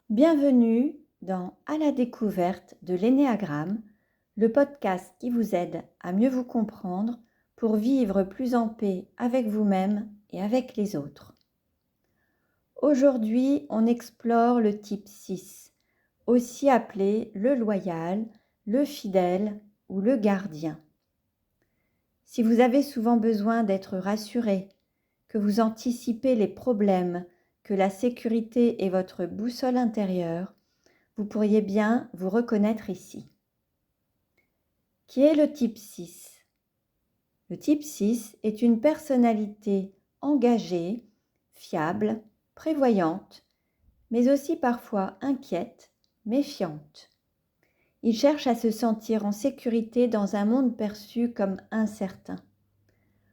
Bienvenue dans À la découverte de l'énéagramme, le podcast qui vous aide à mieux vous comprendre pour vivre plus en paix avec vous-même et avec les autres. Aujourd'hui, on explore le type 6, aussi appelé le loyal, le fidèle ou le gardien. Si vous avez souvent besoin d'être rassuré, que vous anticipez les problèmes, que la sécurité est votre boussole intérieure, vous pourriez bien vous reconnaître ici. Qui est le type 6 ? Le type 6 est une personnalité engagée, fiable, prévoyante, mais aussi parfois inquiète, méfiante. Il cherche à se sentir en sécurité dans un monde perçu comme incertain.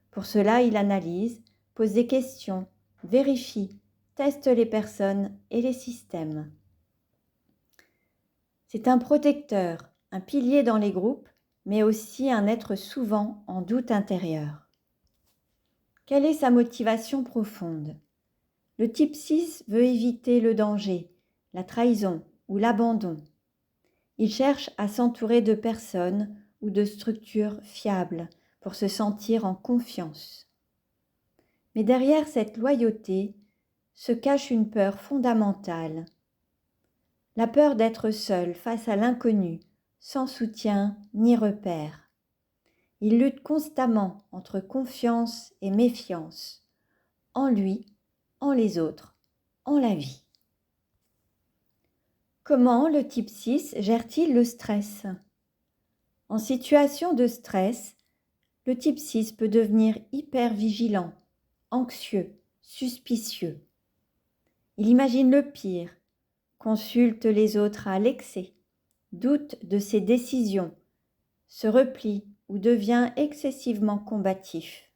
Pour cela, il analyse, pose des questions, vérifie, teste les personnes et les systèmes. C'est un protecteur, un pilier dans les groupes, mais aussi un être souvent en doute intérieur. Quelle est sa motivation profonde ? Le type 6 veut éviter le danger, la trahison ou l'abandon. Il cherche à s'entourer de personnes ou de structures fiables pour se sentir en confiance. Mais derrière cette loyauté se cache une peur fondamentale. La peur d'être seul face à l'inconnu, sans soutien ni repère. Il lutte constamment entre confiance et méfiance, en lui, en les autres, en la vie. Comment le type 6 gère-t-il le stress ? En situation de stress, le type 6 peut devenir hyper vigilant, anxieux, suspicieux. Il imagine le pire, consulte les autres à l'excès, doute de ses décisions, se replie ou devient excessivement combatif.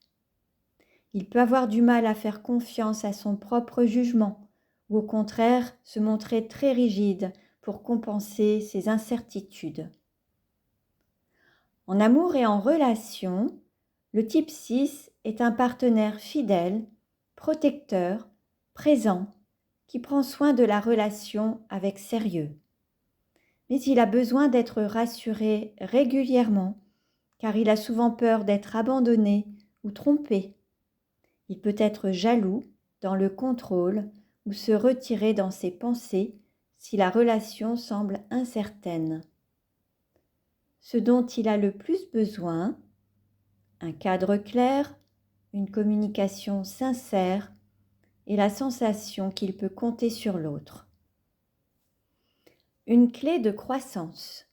Il peut avoir du mal à faire confiance à son propre jugement ou au contraire se montrer très rigide pour compenser ses incertitudes. En amour et en relation, le type 6 est un partenaire fidèle, protecteur, présent, qui prend soin de la relation avec sérieux. Mais il a besoin d'être rassuré régulièrement, car il a souvent peur d'être abandonné ou trompé. Il peut être jaloux, dans le contrôle, ou se retirer dans ses pensées si la relation semble incertaine. Ce dont il a le plus besoin, un cadre clair, une communication sincère et la sensation qu'il peut compter sur l'autre. Une clé de croissance.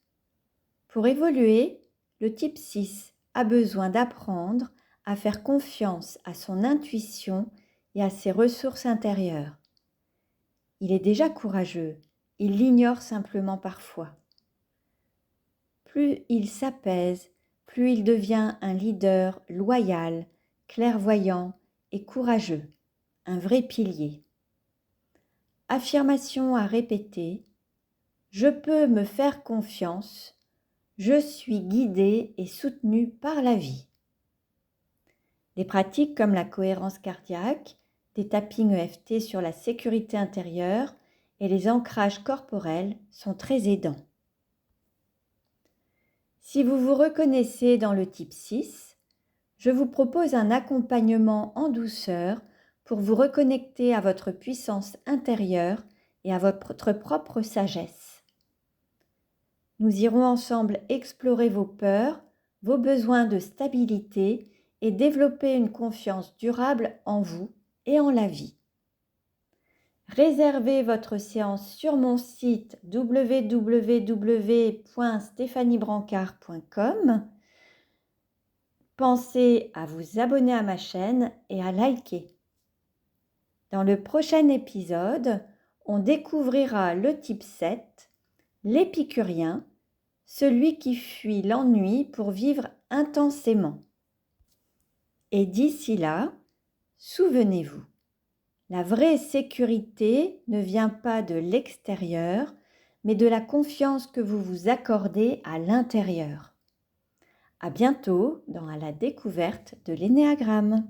Pour évoluer, le type 6 a besoin d'apprendre à faire confiance à son intuition et à ses ressources intérieures. Il est déjà courageux, il l'ignore simplement parfois. Plus il s'apaise, plus il devient un leader loyal, clairvoyant et courageux, un vrai pilier. Affirmation à répéter, je peux me faire confiance, je suis guidé et soutenu par la vie. Des pratiques comme la cohérence cardiaque, des tappings EFT sur la sécurité intérieure et les ancrages corporels sont très aidants. Si vous vous reconnaissez dans le type 6, je vous propose un accompagnement en douceur pour vous reconnecter à votre puissance intérieure et à votre propre sagesse. Nous irons ensemble explorer vos peurs, vos besoins de stabilité et développer une confiance durable en vous et en la vie. Réservez votre séance sur mon site www.stéphaniebrancard.com. Pensez à vous abonner à ma chaîne et à liker. Dans le prochain épisode, on découvrira le type 7, l'épicurien, celui qui fuit l'ennui pour vivre intensément. Et d'ici là, souvenez-vous, la vraie sécurité ne vient pas de l'extérieur, mais de la confiance que vous vous accordez à l'intérieur. À bientôt dans la découverte de l'énéagramme.